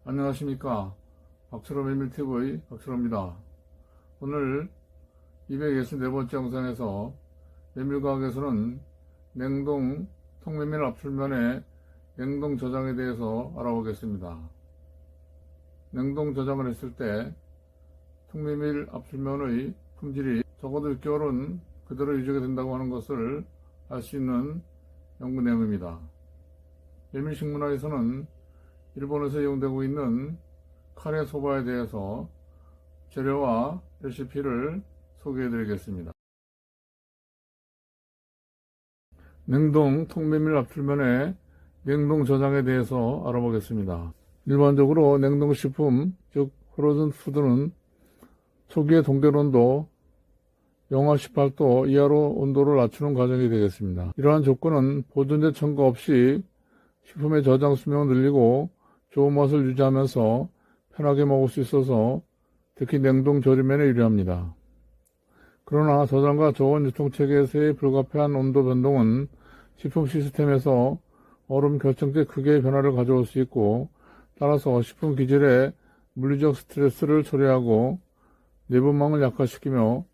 안녕하십니까. 박철호 메밀TV 박철호입니다. 오늘 264번째 영상에서 메밀과학에서는 냉동 통메밀 압출면의 냉동 저장에 대해서 알아보겠습니다. 냉동 저장을 했을 때 통메밀 압출면의 품질이 적어도 6개월은 그대로 유지가 된다고 하는 것을 알 수 있는 연구 내용입니다. 메밀식문화에서는 일본에서 이용되고 있는 카레 소바에 대해서 재료와 레시피를 소개해 드리겠습니다. 냉동 통메밀 압출면의 냉동 저장에 대해서 알아보겠습니다. 일반적으로 냉동식품, 즉 프로즌 푸드는 초기의 동결 온도 영하 18도 이하로 온도를 낮추는 과정이 되겠습니다. 이러한 조건은 보존제 첨가 없이 식품의 저장 수명을 늘리고 좋은 맛을 유지하면서 편하게 먹을 수 있어서 특히 냉동 조리면에 유리합니다. 그러나 저장과 저온 유통체계에서의 불가피한 온도 변동은 식품 시스템에서 얼음 결정체 크기의 변화를 가져올 수 있고, 따라서 식품 기질에 물리적 스트레스를 초래하고 내분망을 약화시키며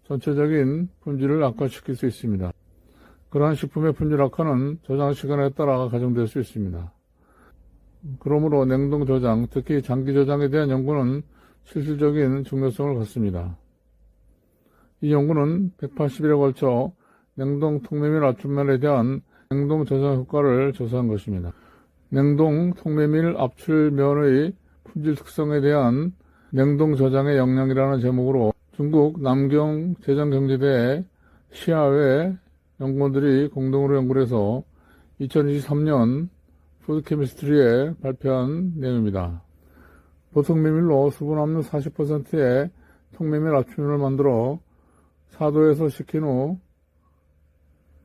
전체적인 품질을 악화시킬 수 있습니다. 그러한 식품의 품질 악화는 저장 시간에 따라 가정될 수 있습니다. 그러므로 냉동 저장, 특히 장기 저장에 대한 연구는 실질적인 중요성을 갖습니다. 이 연구는 180일에 걸쳐 냉동 통메밀 압출면에 대한 냉동 저장 효과를 조사한 것입니다. 냉동 통메밀 압출면의 품질 특성에 대한 냉동 저장의 역량이라는 제목으로 중국 남경 재정경제대 시아외 연구원들이 공동으로 연구를 해서 2023년 푸드케미스트리에 발표한 내용입니다. 보통 메밀로 수분 함유 40%의 통메밀 압출면을 만들어 4도에서 식힌 후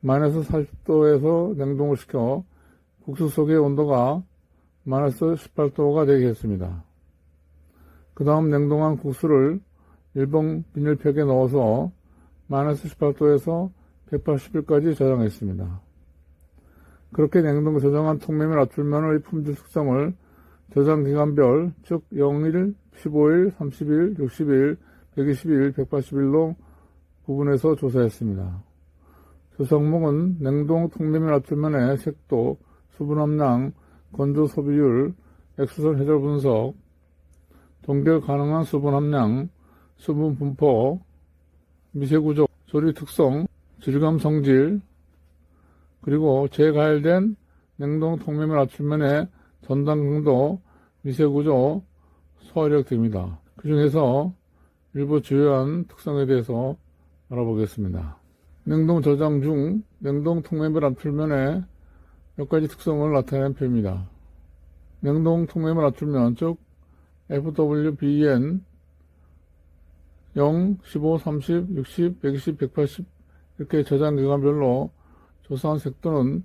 마이너스 40도에서 냉동을 시켜 국수 속의 온도가 마이너스 18도가 되게 했습니다. 그 다음 냉동한 국수를 일본 비닐팩에 넣어서 마이너스 18도에서 180일까지 저장했습니다. 그렇게 냉동 저장한 통메밀 압출면의 품질 특성을 저장기간별, 즉 0일, 15일, 30일, 60일, 120일, 180일로 구분해서 조사했습니다. 조사 항목은 냉동 통메밀 압출면의 색도, 수분 함량, 건조 소비율, 엑스선 해절 분석, 동결 가능한 수분 함량, 수분 분포, 미세 구조, 조리 특성, 질감 성질, 그리고 재가열된 냉동 통메밀 압출면의 전당 강도, 미세 구조, 소화력 등입니다. 그 중에서 일부 주요한 특성에 대해서 알아보겠습니다. 냉동 저장 중 냉동 통메밀 압출면의 몇 가지 특성을 나타내는 표입니다. 냉동 통메밀 압출면, 즉 FWBN 0, 15, 30, 60, 120, 180 이렇게 저장 기간별로 조사한 색도는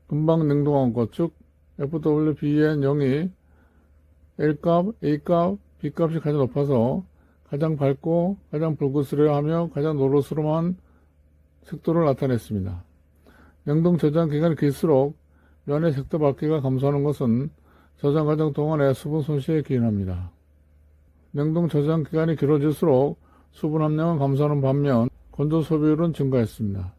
금방 냉동한 것, 즉 FWBN 0이 L값, A값, B값이 가장 높아서 가장 밝고 가장 붉으스려 하며 가장 노릇스름한 색도를 나타냈습니다. 냉동 저장 기간이 길수록 면의 색도 밝기가 감소하는 것은 저장 과정 동안의 수분 손실에 기인합니다. 냉동 저장 기간이 길어질수록 수분 함량은 감소하는 반면 건조 소비율은 증가했습니다.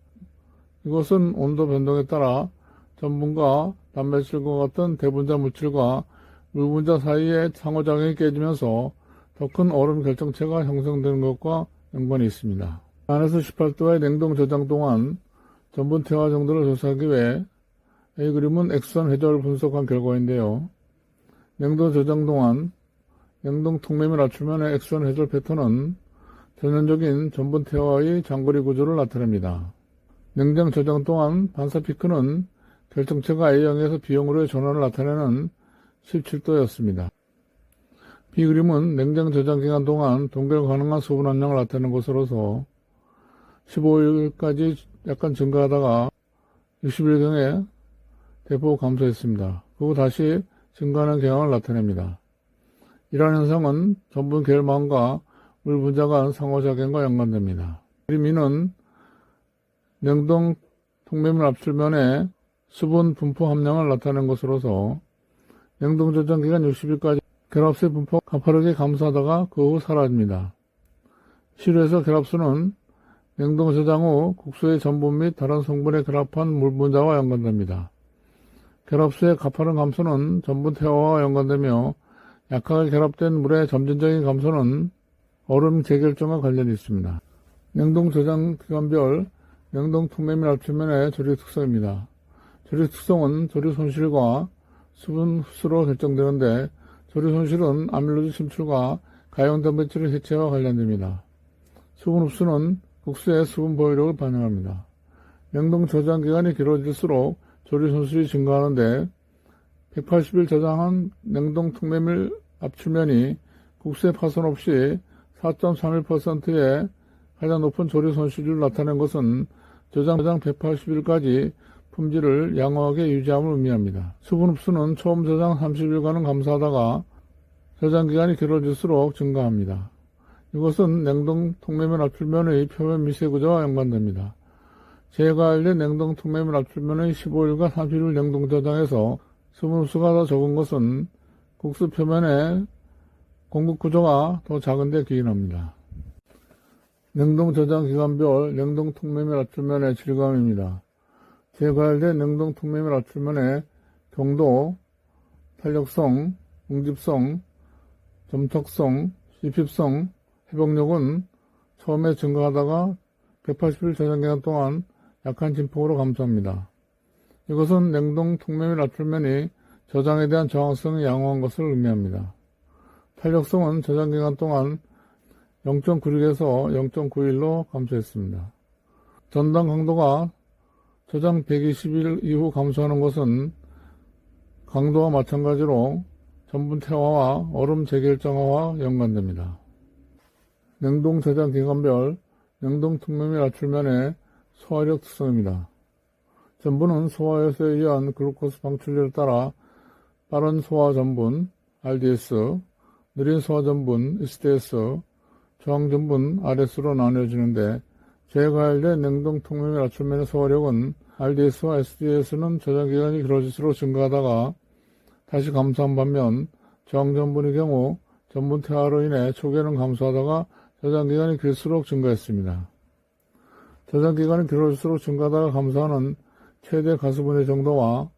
이것은 온도 변동에 따라 전분과 단백질과 같은 대분자 물질과 물분자 사이의 상호작용이 깨지면서 더 큰 얼음 결정체가 형성되는 것과 연관이 있습니다. 마이너스 18도의 냉동 저장 동안 전분 태화 정도를 조사하기 위해 이 그림은 엑스선 해저를 분석한 결과인데요. 냉동 저장 동안 냉동 통메밀 압출면의 엑스선 해절 패턴은 전형적인 전분 태화의 장거리 구조를 나타냅니다. 냉장 저장 동안 반사 피크는 결정체가 A형에서 B형으로의 전환을 나타내는 17도였습니다. B 그림은 냉장 저장 기간 동안 동결 가능한 수분 함량을 나타내는 것으로서 15일까지 약간 증가하다가 60일경에 대폭 감소했습니다. 그리고 다시 증가하는 경향을 나타냅니다. 이러한 현상은 전분 계열망과 물 분자 간 상호작용과 연관됩니다. 그림 2는 냉동 통메밀 압출면의 수분 분포 함량을 나타낸 것으로서 냉동 저장 기간 60일까지 결합수의 분포 가파르게 감소하다가 그 후 사라집니다. 실외에서 결합수는 냉동 저장 후 국수의 전분 및 다른 성분에 결합한 물 분자와 연관됩니다. 결합수의 가파른 감소는 전분 태화와 연관되며 약하게 결합된 물의 점진적인 감소는 얼음 재결정과 관련이 있습니다. 냉동 저장 기간별 냉동 통매밀 압출면의 조리 특성입니다. 조리 특성은 조리 손실과 수분 흡수로 결정되는데 조리 손실은 아밀로즈 침출과 가용 단백질의 해체와 관련됩니다. 수분 흡수는 국수의 수분 보유력을 반영합니다. 냉동 저장 기간이 길어질수록 조리 손실이 증가하는데 180일 저장한 냉동 통매밀 압출면이 국수에 파손 없이 4.31%의 가장 높은 조리 손실을 나타낸 것은 저장 180일까지 품질을 양호하게 유지함을 의미합니다. 수분 흡수는 처음 저장 30일간은 감소하다가 저장 기간이 길어질수록 증가합니다. 이것은 냉동 통매밀 압출면의 표면 미세 구조와 연관됩니다. 재가열된 냉동 통매밀 압출면의 15일과 30일 냉동 저장에서 수분 흡수가 더 적은 것은 국수 표면의 공급 구조가 더 작은데 기인합니다. 냉동 저장 기간별 냉동 통매밀 압출면의 질감입니다. 재가열된 냉동 통매밀 압출면의 경도, 탄력성, 응집성, 점척성, 씹힙성, 회복력은 처음에 증가하다가 180일 저장 기간 동안 약한 진폭으로 감소합니다. 이것은 냉동 통매밀 압출면이 저장에 대한 저항성이 양호한 것을 의미합니다. 탄력성은 저장 기간 동안 0.96에서 0.91로 감소했습니다. 전당 강도가 저장 120일 이후 감소하는 것은 강도와 마찬가지로 전분 태화와 얼음 재결정화와 연관됩니다. 냉동 저장 기간별 냉동 통매밀 압출면의 소화력 특성입니다. 전분은 소화효소에 의한 글루코스 방출률에 따라 빠른 소화 전분 RDS, 느린 소화 전분 SDS, 저항 전분 RS로 나뉘어지는데 재가열된 냉동 통매밀 압출면의 소화력은 RDS와 SDS는 저장 기간이 길어질수록 증가하다가 다시 감소한 반면 저항 전분의 경우 전분 태화로 인해 초기에는 감소하다가 저장 기간이 길수록 증가했습니다. 저장 기간이 길어질수록 증가하다가 감소하는 최대 가수분해 정도와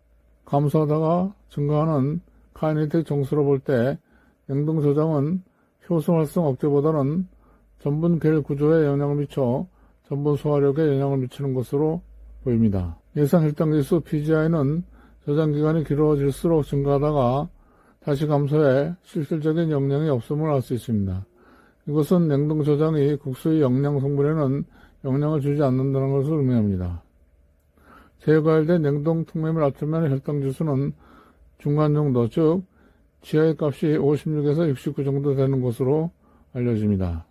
감소하다가 증가하는 카이네틱 정수로 볼 때 냉동 저장은 효소 활성 억제보다는 전분 겔 구조에 영향을 미쳐 전분 소화력에 영향을 미치는 것으로 보입니다. 예상 혈당지수 PGI는 저장 기간이 길어질수록 증가하다가 다시 감소해 실질적인 영향이 없음을 알 수 있습니다. 이것은 냉동 저장이 국수의 영양 성분에는 영향을 주지 않는다는 것을 의미합니다. 재가열된 냉동 통매밀 압출면의 혈당지수는 중간 정도, 즉 GI 값이 56에서 69 정도 되는 것으로 알려집니다.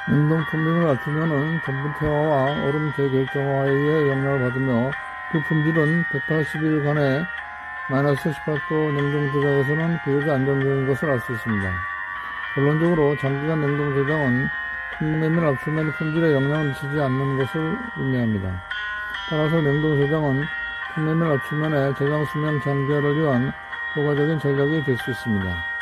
냉동 통매밀 압출면은 전분 태화와 얼음 재결정화에 의해 영향을 받으며 그 품질은 180일간의 마이너스 18도 냉동 저장에서는 비교적 안정적인 것을 알 수 있습니다. 결론적으로 장기간 냉동 저장은 통매밀 압출면의 품질에 영향을 미치지 않는 것을 의미합니다. 따라서 냉동 저장은 통매밀 압출면의 저장 수명 장기화를 위한 효과적인 전략이 될 수 있습니다.